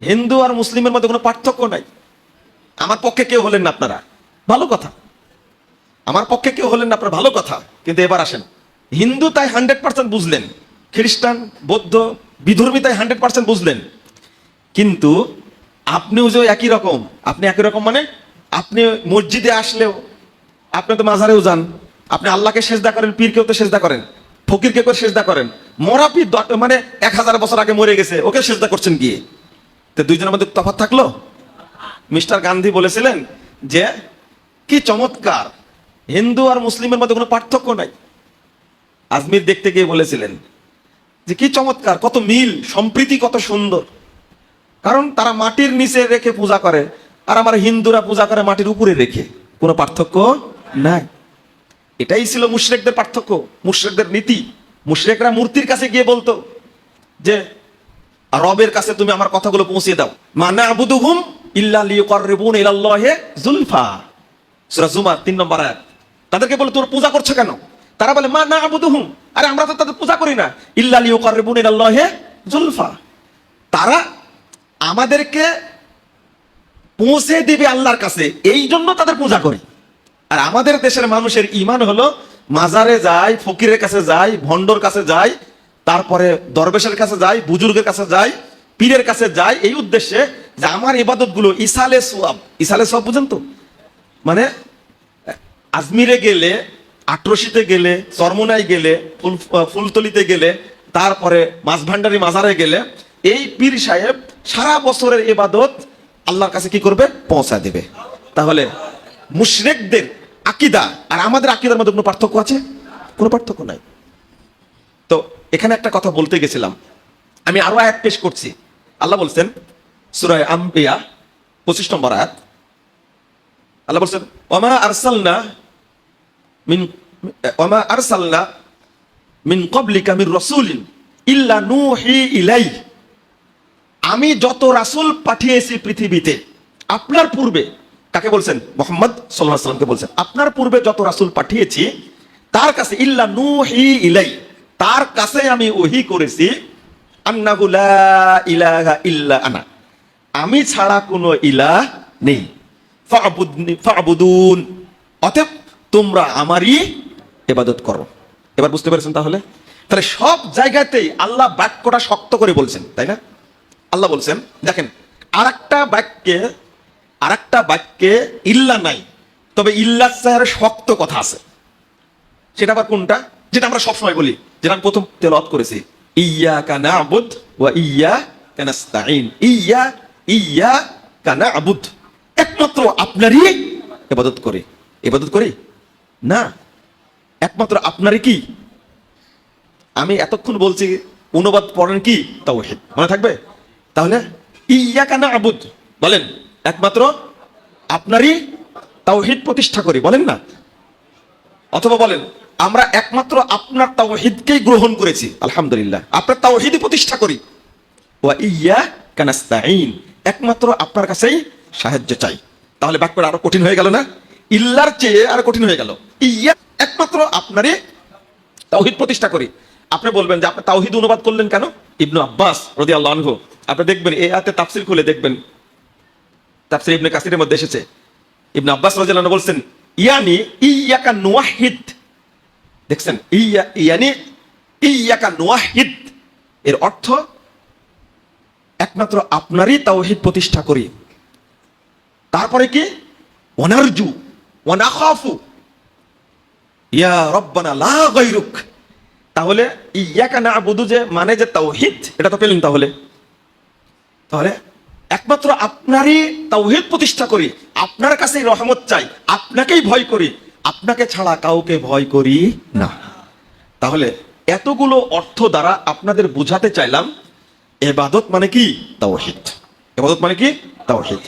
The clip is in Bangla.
হিন্দু আর মুসলিমের মধ্যে কোনো পার্থক্য নাই। আমার পক্ষে কেউ হলেন না আপনারা, ভালো কথা। আমার পক্ষে কেউ হলেন না আপনারা, ভালো কথা। কিন্তু এবার আসেন, হিন্দু তাই 100% বুঝলেন, খ্রিস্টান বৌদ্ধ বিধর্মী তাই 100% বুঝলেন, কিন্তু আপনিও যে একই রকম। আপনি একই রকম মানে আপনি মসজিদে আসলেও আপনি তো মাজারেও যান, আপনি আল্লাহকে সেজদা করেন, পীরকেও তো সেজদা করেন, ফকিরকে করে সেজদা করেন। মরা পীর মানে 1000 বছর আগে মরে গেছে, ওকে সেজদা করছেন গিয়ে। তো দুইজনের মধ্যে তফাৎ থাকলো। মিস্টার গান্ধী বলেছিলেন যে কি চমৎকার, হিন্দু আর মুসলিমের মধ্যে কোনো পার্থক্য নাই। আজমির দেখতে গিয়ে বলেছিলেন যে কি চমৎকার, কত মিল, সম্প্রীতি কত সুন্দর। কারণ তারা মাটির নিচে রেখে পূজা করে, আর আমার হিন্দুরা পূজা করে মাটির উপরে রেখে, কোনো পার্থক্য নাই। এটাই ছিল মুশরিকদের পার্থক্য, মুশরিকদের নীতি। মুশরিকরা মূর্তির কাছে গিয়ে বলতো যে রবের কাছে তুমি আমার কথাগুলো পৌঁছে দাও। মা না'বুদুহুম ইল্লা লিয়ুকাররিবুনা ইলাল্লাহি যুলফা, সূরা জুমার 3 নম্বর আয়াত। তাদেরকে বলে তোমরা পূজা করছো কেন? তারা বলে মা না'বুদুহুম, আরে আমরা তো তাদের পূজা করি না, ইল্লা লিয়ুকাররিবুনা ইলাল্লাহি যুলফা, তারা আমাদেরকে পৌঁছে দিবে আল্লাহর কাছে, এই জন্য তাদের পূজা করি। আর আমাদের দেশের মানুষের ঈমান হলো মাজারে যায়, ফকিরের কাছে যায়, ভন্ডর কাছে যায়, তারপরে দরবেশের কাছে যায়, বুজুর্গের কাছে যায়, পীরের কাছে যায়, এই উদ্দেশ্যে যে আমার ইবাদত গুলো ইসালে সোয়াব। ইসালে সোয়াব বুঝেন তো? মানে আজমিরে গেলে, আটরশিতে গেলে, চরমোনায় গেলে, ফুলতলিতে গেলে, তারপরে মাঝভান্ডারি মাজারে গেলে, এই পীর সাহেব সারা বছরের ইবাদত আল্লাহর কাছে কি করবে? পৌঁছা দেবে। তাহলে মুশরিকদের আকীদা আর আমাদের আকীদার মধ্যে কোনো পার্থক্য আছে? কোনো পার্থক্য নাই। তো এখানে একটা কথা বলতে গেছিলাম, আমি আরো আয়াত পেশ করছি। আল্লাহ বলছেন সূরা আম্বিয়া 25 নম্বর আয়াত, আল্লাহ বলছেন ওমা আরসালনা মিন ক্বাবলিকা মির রাসূলিন ইল্লা নূহি ইলাই, আমি যত রাসূল পাঠিয়েছি পৃথিবীতে আপনার পূর্বে, কাকে বলছেন? মুহাম্মদ সাল্লাল্লাহু আলাইহি ওয়াসাল্লামকে বলছেন। আপনার পূর্বে যত রাসূল পাঠিয়েছি তার কাছে ইল্লা নূহি ইলাই, তার কাছে আমি ওহী করেছি আন্নাহু লা ইলাহা ইল্লা আনা, আমি ছাড়া কোনো ইলাহ নেই, ফা'বুদুন, অতএব তোমরা আমারই ইবাদত করো। এবার বুঝতে পেরেছেন? তাহলে সব জায়গাতেই আল্লাহ বাক্যটা শক্ত করে বলছেন, তাই না? আল্লাহ বলছেন, দেখেন আরেকটা বাক্যে ইল্লা নাই, তবে ইল্লার চেয়ে শক্ত কথা আছে। সেটা আবার কোনটা? যেটা আমরা সবসময় বলি, যেটা আমি প্রথম তেলাওয়াত করেছি, ইয়্যাকা না'বুদ ওয়া ইয়্যাকা নাস্তাঈন, ইয়্যাকা না'বুদ, একমাত্র আপনারই ইবাদত করি। ইবাদত করি না, একমাত্র আপনারই কি? আমি এতক্ষণ বলছি, অনুবাদ পড়েন কি? তাওহীদ। মনে থাকবে? তাহলে ইয়্যাকা না'বুদ বলেন, একমাত্র আপনারই তাওহীদ প্রতিষ্ঠা করি, বলেন না? অথবা বলেন আমরা একমাত্র আপনার তাওহীদকেই গ্রহণ করেছি, আলহামদুলিল্লাহ, আপনার তাওহীদই প্রতিষ্ঠা করি। ওয়া ইয়্যাকা নাস্তাঈন, একমাত্র আপনার কাছেই সাহায্য চাই। তাহলে বাক্যটা আরো কঠিন হয়ে গেল না? ইল্লার চেয়ে আরো কঠিন হয়ে গেল। একমাত্র আপনারই তাওহীদ প্রতিষ্ঠা করি। আপনি বলবেন যে আপনি তাওহীদ অনুবাদ করলেন কেন? ইবনে আব্বাস রাদিয়াল্লাহু আনহু, আপনি দেখবেন এই আয়াতে তাফসীর খুলে দেখবেন, তাফসীর ইবনে কাসিরের মধ্যে এসেছে, ইবনে আব্বাস রাদিয়াল্লাহু আনহু বলছেন ইয়ানি ইয়্যাকা নুওয়াহিদ, দেখছেন, ইয়ানি ইয়্যাকা নুওয়াহিদ, এর অর্থ একমাত্র আপনারই তাওহীদ প্রতিষ্ঠা করি। তারপরে কি? ওয়ানারজু ওয়া নাখাফু ইয়া রাব্বানা লা গায়রুক। তাহলে ইয়্যাকা না'বুদু যে মানে যে তাওহীদ, এটা তো পেলেন। তাহলে একমাত্র আপনারই তাওহীদ প্রতিষ্ঠা করি, আপনার কাছেই রহমত চাই, আপনাকেই ভয় করি, আপনাকে ছাড়া কাউকে ভয় করি না। তাহলে এতগুলো অর্থ দ্বারা আপনাদের বুঝাতে চাইলাম ইবাদত মানে কি? তাওহীদ। ইবাদত মানে কি? তাওহীদ।